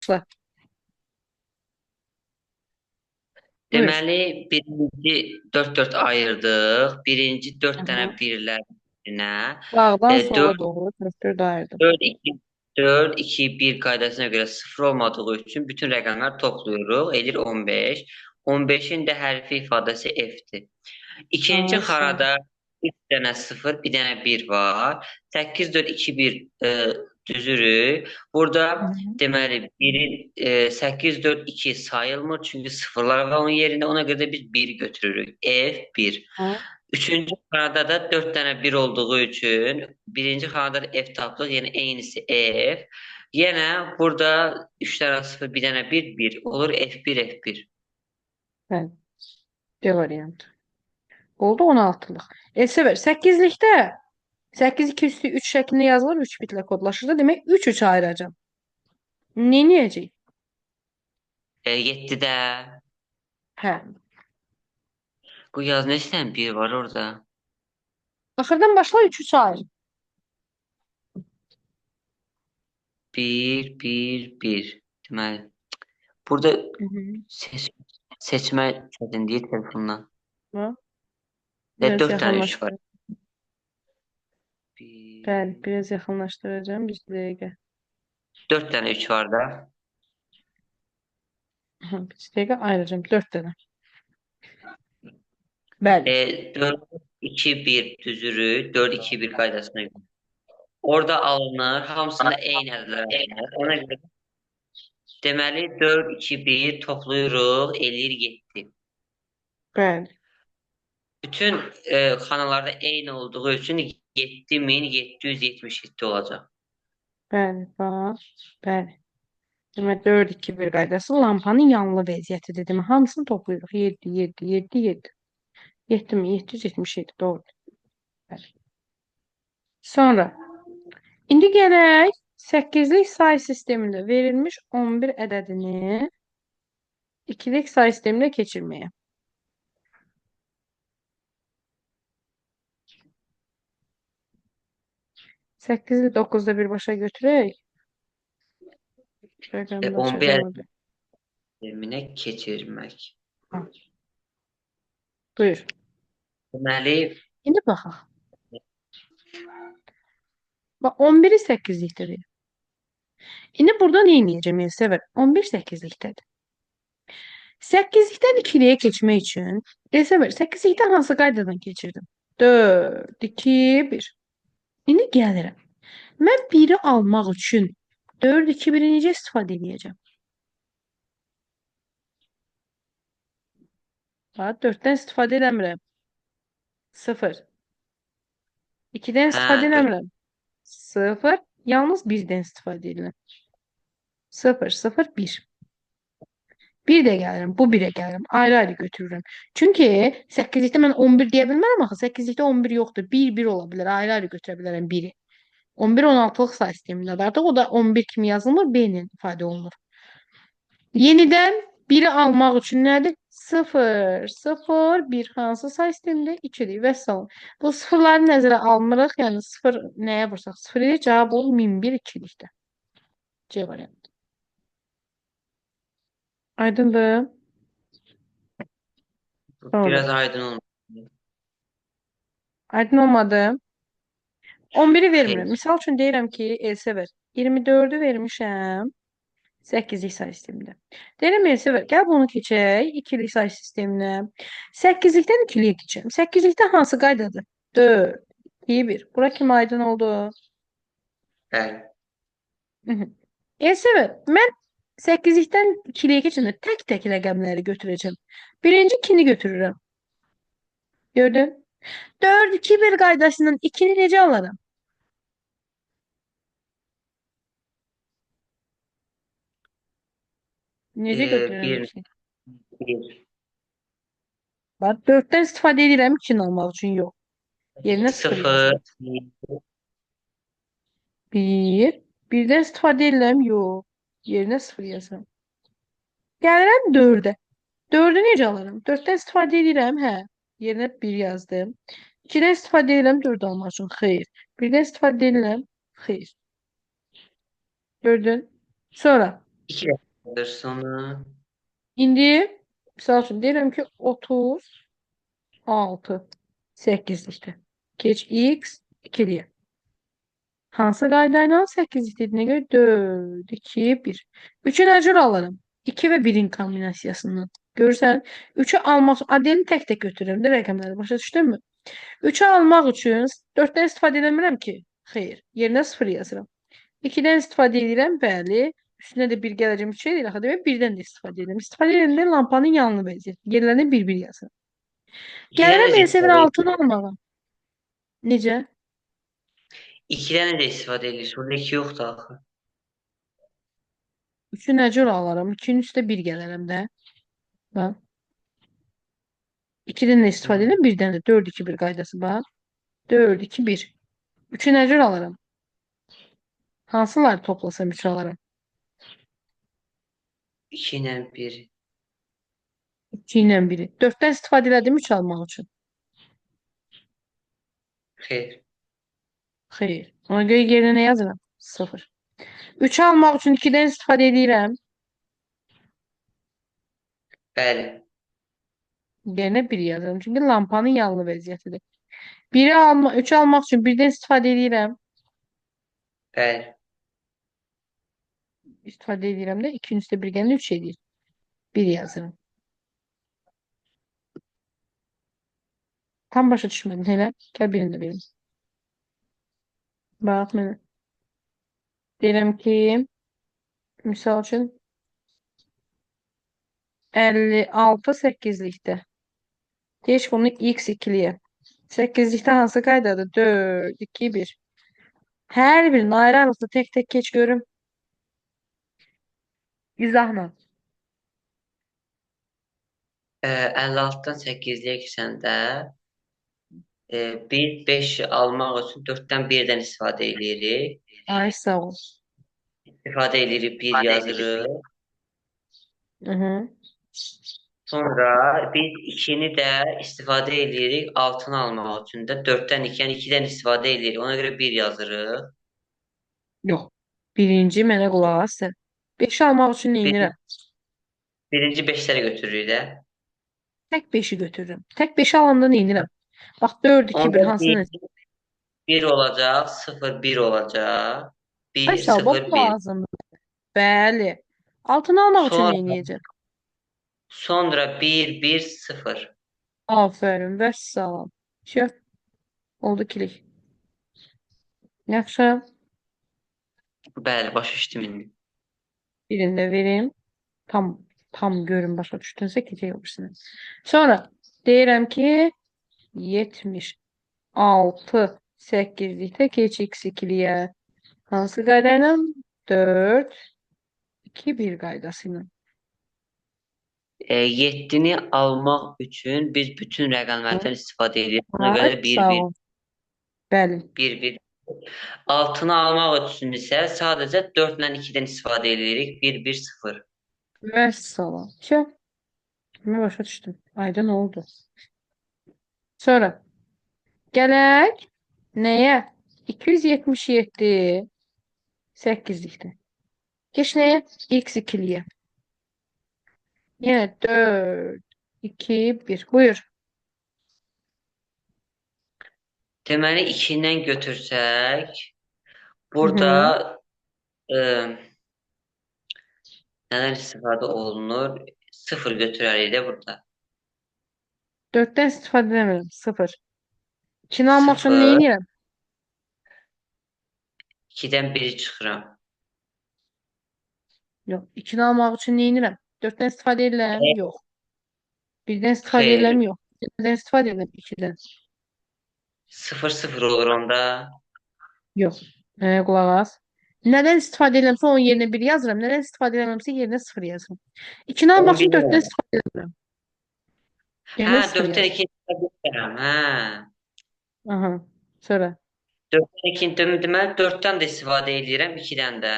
Başla. Buyur. Deməli, birinci 4-4 ayırdıq. Birinci 4 dənə Aha. birlər birinə. Sağdan 4, sola doğru tır ayırdım. 4, 2, 4, 2, 1 qaydasına görə 0 olmadığı üçün bütün rəqəmləri toplayırıq. Edir 15. 15-in də hərfi ifadəsi F-dir. İkinci Aa, sağ. xarada 3 dənə 0, bir dənə 1 var. 8, 4, 2, 1 düzürük. Burada Hı. deməli 1-in 8, 4, 2 sayılmır. Çünki sıfırlar var onun yerində. Ona görə də biz 1 götürürük. F1. Ha. Üçüncü xanada da 4 dənə 1 olduğu üçün birinci xanada da F tapdıq. Yəni eynisi F. Yenə burada 3 dənə 0, bir dənə 1, 1 olur. F1, F1. Ben. D variantı. Oldu 16'lık. Sever. 8'likte 8 2 üstü 3 şeklinde yazılır. 3 bitle kodlaşır da demek 3 3 ayıracağım. Ne niyeceğim? 7-də He. bu yaz ne istəyən 1 var orada. Ahırdan başla 3 3 ayır. Bir, bir, bir. Deməli, burada Hı hı. seç seçmə çətinliyi telefondan. Ha. Və Biraz 4 dənə 3 var. yakınlaştır. Ben Bir, biraz yakınlaştıracağım. Bir dakika. 4 dənə 3 var da. Bir dakika ayıracağım. 4 tane. Bəli. 4, 2, 1 düzürük. 4, 2, 1 qaydasına görə. Orada alınır. Hamısında eyni ədədlər alınır. Ona görə deməli 4, 2, 1 toplayırıq. Eləyir 7. Bəli. Bütün xanalarda eyni olduğu üçün 7777 olacaq. Bəli. Bax. Bəli. Demək 4 2 1 qaydası lampanın yanılı vəziyyətidir. Demək hamısını toplayırıq. 7 7 7 7. 7 mi? 777. Doğru. Bəli. Sonra indi gələk 8'lik say sistemində verilmiş 11 ədədini 2'lik say sisteminə keçirməyə. 8'i 9'da bir başa götürək. Rəqəmdə 11 açacağım. ədədinə keçirmək. Ha, buyur. Deməli, İndi baxaq. Bax 11'i 8'likdə. İndi burada nə edəcəm? Elsəvər 11 8'likdədir. 8'likdən 2'liyə keçmək üçün Elsəvər 8'likdən hansı qaydadan keçirdim? 4 2 1. İndi gəlirəm. Mən 1'i almaq üçün 4 2 1-i necə istifadə edəcəm? Bax 4-dən istifadə eləmirəm. 0. 2'dən hə, istifadə 4. eləmirəm. 0. Yalnız 1'dən istifadə edirəm. 0 0 1. Bir də gəlirəm, bu birə gəlirəm. Ayrı-ayrı götürürəm. Çünki 8'likdə mən 11 deyə bilmərəm axı. 8'likdə 11 yoxdur. 1 1 ola bilər. Ayrı-ayrı götürə bilərəm 1-i. 11 16'lıq say sistemindədir. Artıq o da 11 kimi yazılmır, B ilə ifadə olunur. Yenidən 1'i almaq üçün nədir? 0 0 1 hansı say sistemində? 2-dir. Vəssalam. Bu sıfırları nəzərə almırıq. Yəni 0 nəyə vursaq? 0 ilə cavab olur 1001 2'likdə. C variantı. Aydındır. Biraz Sonra. aydın olmadı. Aydın olmadı. 11'i Xeyr. vermirəm. Misal üçün deyirəm ki, Elsəvər 24'ü vermişəm 8'lik say sistemində. Deyirəm Elsəvər, gəl bunu keçək 2'lik say sisteminə. 8'likdən 2'liyə keçirəm. 8'likdə hansı qaydadır? 4, 2, 1. Bura kimi aydın oldu? Bəli. Elsəvər, mən 8'likdən 2'liyə keçəndə tək-tək rəqəmləri götürəcəm. Birinci 2'ni götürürəm. Gördün? 4, 2, 1 qaydasından 2'ni necə alaram? Necə götürürəm Bir, 2'ni? bir. Bax, 4'dən istifadə edirəm 2'ni almaq üçün yox. Yerinə 0 0, yazıram. 1. Birdən istifadə edirəm yox. Yerinə 0 yazıram. Gəlirəm 4'ə. 4'ü necə alaram? 4'dən istifadə edirəm, hə. Yerinə 1 yazdım. 2'dən istifadə edirəm 4 almaq üçün. Xeyr. 1'dən istifadə edirəm. Xeyr. Gördün? Sonra. 2 də sıfır sonra. İndi misal üçün deyirəm ki 36 8-likdə. Keç x 2-liyə. Hansı qaydayla 8 dediyinə görə 4, 2, 1. 3-ü nə cür alırım? 2 və 1-in kombinasiyasından. Görürsən, 3-ü almaq üçün adeni tək-tək götürürəm də rəqəmləri. Başa düşdünmü? 3-ü almaq üçün 4-dən istifadə eləmirəm ki. Xeyr, yerinə 0 yazıram. 2-dən istifadə edirəm, bəli. Üstünə də 1 gələcəm, 3 edir. Axı demək 1-dən də istifadə edirəm. İstifadə edəndə lampanın yanını vəziyyət. Yerlərinə 1-1 yazıram. 2-dən Gəlirəm necə LSV-nin istifadə edirsən? altını almağa. Necə? 2-dən necə istifadə edirsən? Burada 2 yoxdur axı. 3-ü nə cür alaram? 2-nin üstə 1 gələrəm də. Bax. 2-dən də istifadə Hı. edirəm, 1-dən də 4, 2, 1 qaydası bax. 4, 2, 1. 3-ü nə cür alaram? Hansıları toplasam 3 alaram? 2 ilə 1. 2 ilə 1-i. 4-dən istifadə elədim 3 almaq üçün. Xeyr. Xeyr. Ona görə yerinə nə yazıram? 0. 3 almaq üçün 2-dən istifadə edirəm. Bəli. Yerinə 1 yazıram. Çünki lampanın yanlı vəziyyətidir. 3'ü almaq üçün 1-dən istifadə edirəm. Bəli. İstifadə edirəm də 2-nin üstə 1 gəlir 3 edir. 1 yazıram. Tam başa düşmədim elə. Gəl birini də verim. Bax mənə. Deyirəm ki, misal üçün 56 8-likdə. Deyək bunu x 2-liyə. 8-likdə hansı qaydadır? 4, 2, 1. Hər birinin ayrı-ayrılıqda tək-tək keç görüm. İzahla. 56-dan 8-liyə keçəndə biz 5 almaq üçün 4-dən 1-dən istifadə edirik. Ay sağ ol. İstifadə edirik 1 yazırıq. Hı -hı. Sonra biz 2-ni də istifadə edirik 6-nı almaq üçün də 4-dən 2, yəni 2-dən istifadə edirik. Ona görə 1 yazırıq. Yox. Birinci mənə qulaq as sən. 5 almaq üçün nə Bir, edirəm? birinci 5-ləri götürürük də. Tək 5-i götürürəm. Tək 5-i alanda nə edirəm? Bax 4, 2, 1 Onda hansını? 1 olacaq, 0, 1 olacaq. Ay 1, sağ ol, bax 0, bu 1. lazımdır. Bəli. Altını almaq üçün nə Sonra, edəcəm? sonra 1, 1, 0. Afərin, vəssalam. Şöf, oldu kilik. Yaxşı. Bəli, başa düşdüm indi. Birini də verim. Tam görün başa düşdünsə keçək öbürsünə. Sonra deyirəm ki 76 8-likdə keç x2-liyə. Hansı qayda ilə? 4, 2, 1 qaydası ilə. 7-ni almaq üçün biz bütün rəqəmlərdən istifadə edirik. Ona Ay, görə 1, sağ 1, ol. Bəli. 1, 1. 6-nı almaq üçün isə sadəcə 4 ilə 2-dən istifadə edirik. 1, 1, 0. Vəssalam. Şöf, mən başa düşdüm. Aydın oldu. Sonra gələk nəyə? 277 8-likdə. Keç nəyə? X2-liyə. Yenə 4, 2, 1. Buyur. Deməli 2-dən götürsək, Hı burada -hı. nədən istifadə olunur? 0 götürərik də burada. 4'ten istifadə edemiyorum. 0. 2'ni almaq üçün nə 0, edirəm? 2-dən 1-i çıxıram. Yox. 2'ni almaq üçün nə edirəm? 4'ten istifadə edirəm? Yox. 1'den istifadə Xeyr, edirəm? Yox. 2'den istifadə edirəm? 2'den. 0, 0 olur onda. Yox. Qulaq as. Nədən istifadə edirəmsə onun yerinə 1 yazıram. Nədən istifadə edəməmsə yerinə 0 yazıram. 2'ni almaq Onu üçün 4'ten bilmirəm. istifadə edirəm. Hə, Yerinə 0 4-dən yazıram. 2-ni istifadə edirəm. Hə. Aha. Sonra. 4-dən 2-ni deməli 4-dən də istifadə edirəm, 2-dən də.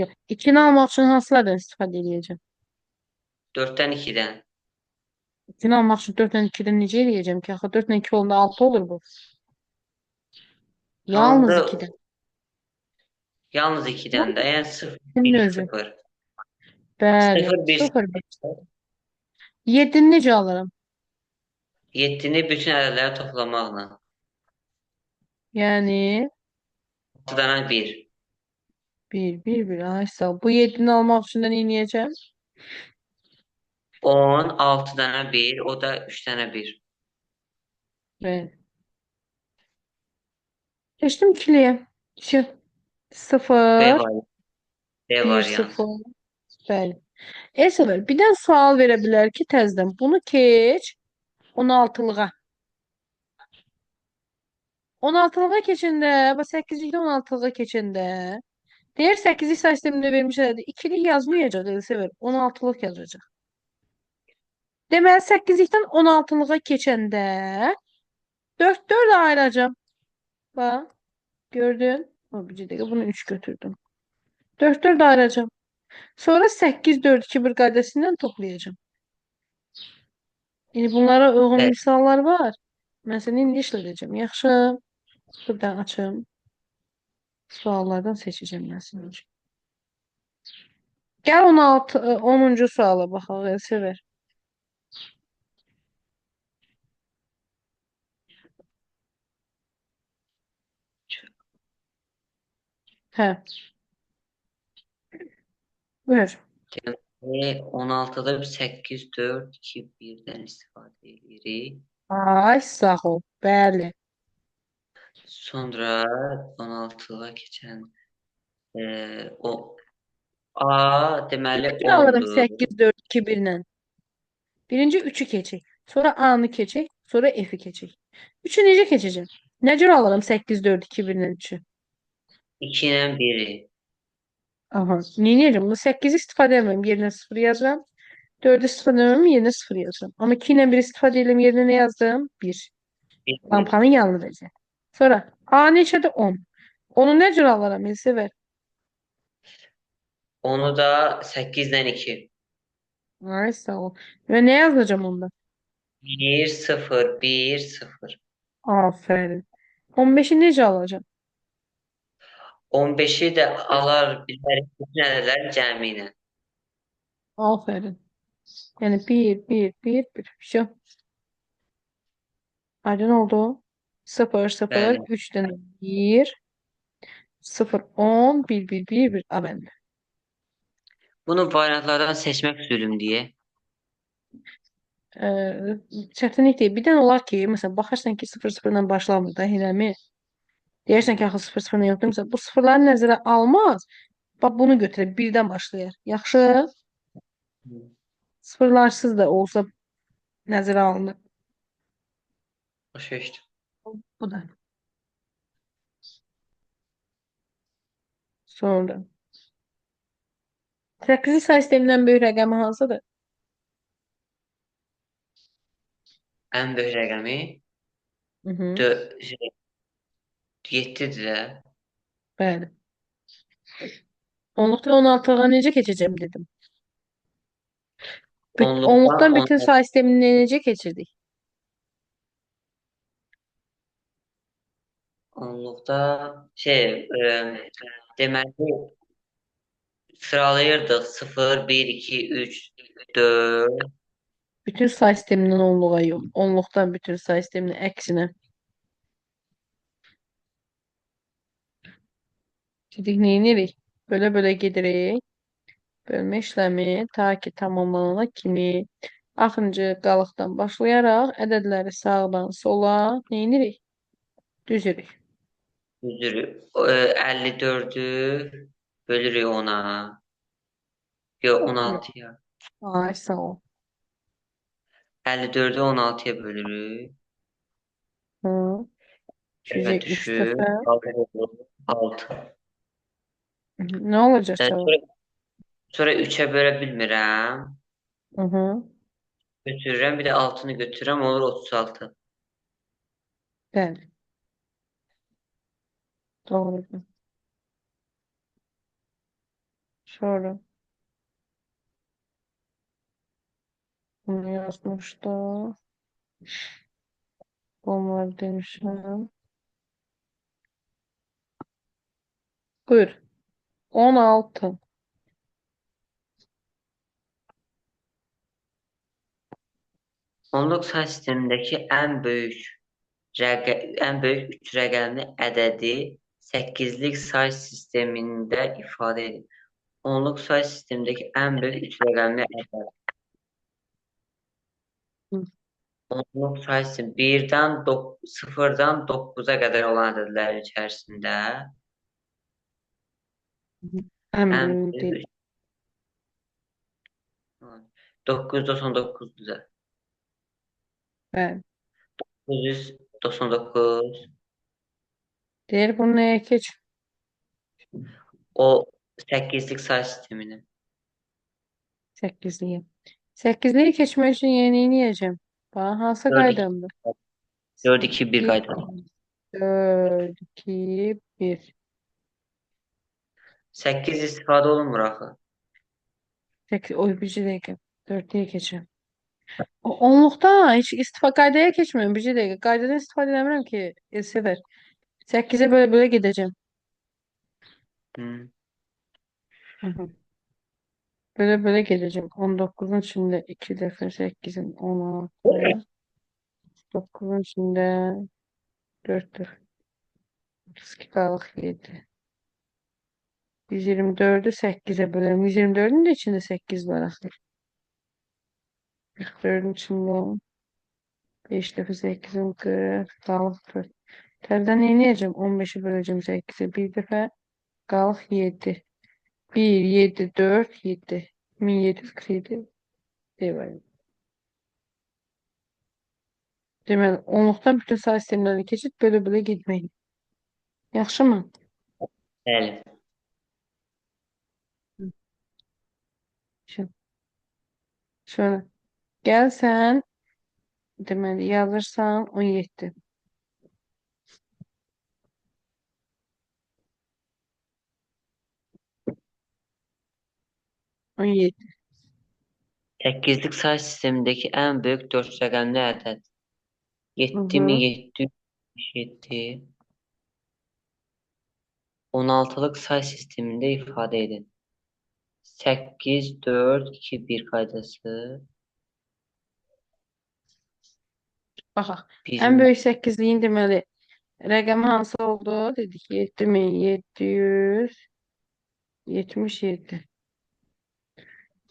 Yox. 2'ni almaq üçün hansılardan istifadə edəcəm? 4-dən 2-dən. 2'ni almaq üçün 4'dən 2'dən necə eləyəcəm ki? Axı 4'dən 2 olanda 6 olur bu. Yalnız Halında 2'dən. yalnız 2-dən də. Yəni 0, Kimin 1, özü? 0. Bəli. 0 1 0, 1. 7-ni necə alırım? 7-ni bütün ədədləri toplamaqla. Yəni 6 dənə 1. 1, 1, 1. Ay sağ ol. Bu 7-ni almaq üçün də nə edəcəm? 10, 6 dənə 1, o da 3 dənə 1. Bəli. Keçdim ikiliyə. B 0, variantı. B 1, variantı. 0. Bəli. Elsəvər, bir dənə sual verə bilər ki, təzədən bunu keç 16-lığa. 16-lığa keçəndə, bax 8-likdən 16-lığa keçəndə, deyir 8-lik say sistemində vermişlərdi. 2-lik yazmayacaq Elsəvər, 16-lıq yazacaq. Deməli 8-likdən 16-lığa keçəndə 4 ayıracağım. Bax, gördün? O bir dəqiqə bunu 3 götürdüm. 4 ayıracağım. Sonra 8, 4, 2, 1 qaydasından toplayacağım. Yəni bunlara uyğun Bəli. misallar var. Mən səni indi işlədəcəm. Yaxşı. Buradan açım. Suallardan seçəcəm mən sənin üçün. Gəl 16, 10-cu suala baxaq, Elsəvər. Hə, buyur. Deməli, 16-da 8, 4, 2, 1-dən istifadə edirik. Ay, sağ ol. Bəli. Sonra 16-lığa keçən o A deməli Necə alırım 10'dur. 8, 4, 2, 1 ilə? Birinci 3'ü keçək. Sonra A'nı keçək. Sonra F'i keçək. 3'ü necə keçəcəm? Nə cür alırım 8, 4, 2, 1 ilə 3'ü? 2 ilə 1'i. Aha. Neyniyəcəm? Bunu 8 istifadə etməm. Yerinə 0 yazıram. 4 istifadə etməm. Yerinə 0 yazıram. Amma 2 ilə 1 istifadə edelim. Yerinə nə yazdım? 1. 1, 1. Lampanın yanını verəcək. Sonra A neçədir? 10. Onu nə cür alaram? Elsəvər. Onu da 8 ilə 2. Ay sağ ol. Və nə yazacağım onda? 1, 0, 1, 0. Aferin. 15'i necə alacağım? 15'i də alar bilərik bütün ədədlərin cəmi ilə. Aferin. Yəni 1, 1, 1, 1. Şu. Aydın oldu. 0, 0, Bəli. 3'ten 1, 0, 10, 1, 1, 1, 1. A bəndə. Bunu variantlardan seçmək zülüm deyə. Çətinlik deyil. Bir dənə olar ki, məsələn, baxırsan ki, 0, 0 ilə başlamır da, eləmi? Deyərsən ki, axı 0, 0 ilə yoxdur. Məsələn, bu sıfırları nəzərə almaz. Bax, bunu götürək, 1-dən başlayır. Yaxşı. Sıfırlarsız da olsa nəzərə alınır. Başa düşdüm. Bu da. Sonra. 8 say sistemindən böyük rəqəmi hansıdır? Ən böyük rəqəmi Hı -hı. 7-dir də. Bəli. 10'lukdan 16'lığa necə keçəcəm dedim. 10'lukdan 10'lukdan bütün 16. say sistemini necə keçirdik? 10'lukda deməli sıralayırdıq 0, 1, 2, 3, 4. Bütün say sistemindən 10'luğa yox. 10'lukdan bütün say sisteminin əksinə. Dedik, neyinirik? Bölə-bölə gedirik. Bölmə işləmi ta ki tamamlanana kimi axırıncı qalıqdan başlayaraq ədədləri sağdan sola neyinirik? Düzürük. Düzdür. 54'ü bölürük 10'a. Yox, Yox. 16'ya. Ay, sağ ol. 54'ü 16'ya bölürük. Hı. Dəfə 203 düşür. dəfə. 6. Nə olacaq cavab? Sonra 3'e bölə bilmirəm. Hı -hı. Götürürəm. Bir də 6'nı götürürəm. Olur 36. Bəli. Doğrudur. Sonra bunu yazmışdı. Bunları demişim. Buyur. 16. Onluq say sistemindəki ən böyük 3 rəqəmli ədədi 8-lik say sistemində ifadə edin. Onluq say sistemindəki ən böyük 3 rəqəmli ədəd. Hı. Onluq say sistemi 0-dan 9-a qədər olan ədədlər içərisində Ən ən böyüğü böyük 999-dur da. bəli. 999 Deyir bunu nəyə keç? o 8-lik say sisteminin. 8'liyi. 8'liyi keçmək üçün yeni eləyəcəm. Bax, hansı 4-2 qaydamdır? 4-2-1 8, qaydası. 4, 2, 1. 8 istifadə olunmur axı. 8, oy bircə dəqiqə. 4'lüyə keçirəm. Onluqda heç qaydaya keçmirəm. Bircə dəqiqə. Qaydadan istifadə eləmirəm ki. Sefer. 8'e böyle gedəcəm. Hı. Hı hı. Böyle gedəcəm. 19'un içində 2 dəfə 8'in 16. 9'un içində 4 dəfə. 32 qalıq 7. 124'ü 8'e bölelim. 124'ün de içinde 8 var aslında. 44'ün içinde 5 defa 8'in 40 kalık 4. Telden yenileyeceğim. 15'i böleceğim 8'e. Bir defa kalık 7. 1, 7, 4, 7. 1747 devam. Deməli, onluqdan bütün say sistemlərini keçid bölə-bölə getməyin. Yaxşımı? Bəli. Şimdi şöyle. Gəl sən, deməli, yazırsan 17. 17. 8-lik say sistemindəki ən böyük 4 rəqəmli ədəd. Hı hı. 7777. 16-lıq say sistemində ifadə edin. 8, 4, 2, 1 qaydası. Baxaq. Ən Bizim böyük 8'liyin deməli rəqəmi hansı oldu? Dedik 7777.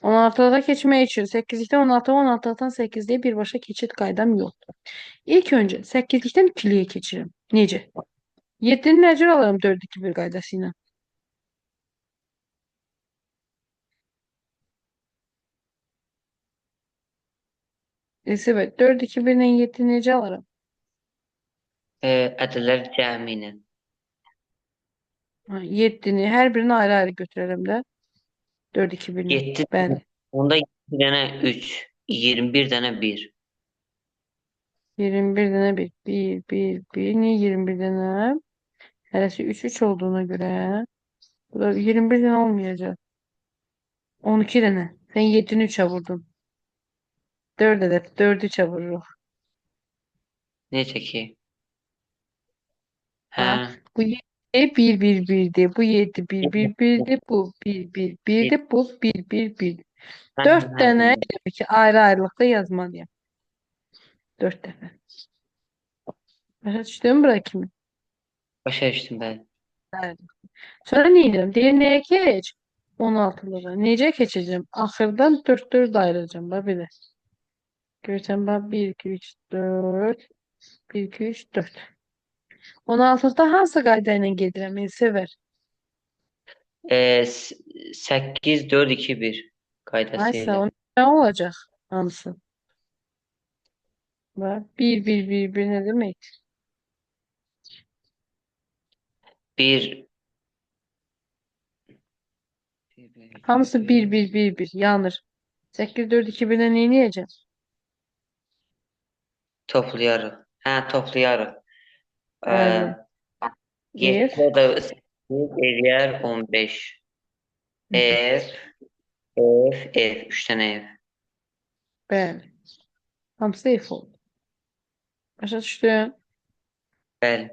16'da keçmək üçün 8'likdən 16'ya, 16'dan 8'liyə birbaşa keçid qaydam yoxdur. İlk öncə 8'likdən 2'liyə keçirim. Necə? 7'ni necə alırım 4-2-1 qaydası ilə? Evet, 4-2-1 ilə 7'ni necə alırım? ədədlər cəmi ilə. 7'ni hər birini ayrı-ayrı götürərəm də. 4-2-1 ilə. 7, Bəli. onda 2 dənə 3, 21 dənə 1. 21 dənə 1. 1, 1, 1. Niyə 21 dənə? Hərəsi 3, 3 olduğuna görə bu da 21 dənə olmayacaq. 12 dənə. Sən 7'ni 3'ə vurdun. 4 ədəd. 4'ü 3'ə vururuq. Necə ki? Hə, Bax, bu 7 1 1 1'dir. Bu 7 1 1 1'dir. Bu 1 1 1'dir. Bu 1 1 1. hə, 4 hə, dənə hə. demək ki, ayrı-ayrılıqda yazmalıyam. 4 dəfə. Başa düşdün bura kimi? Başa düşdüm bəli. Bəli. Sonra nə edirəm? Deyir, nəyə keç? 16'lığa. Necə keçəcəm? Axırdan 4 ayıracağım. Bax belə. Görürsən, bax 1 2 3 4. 1 2 3 4. 16'da hansı qayda ilə gedirəm? Sever. 8, 4, 2, 1 qaydası Aysa ilə. o nə olacaq? Hamısı. Bax 1 1 1 1 nə demək? 1, Hamısı 1 1 1 1 yanır. 8 4 2 1'dən nə edəcəm? toplayarıq. Hə, toplayarıq. Bəli. 1 7 da 8 eləyər 15. F, F, 3 dənə F. bəli. Hamısı F oldu. Başa düşdün? Bəli.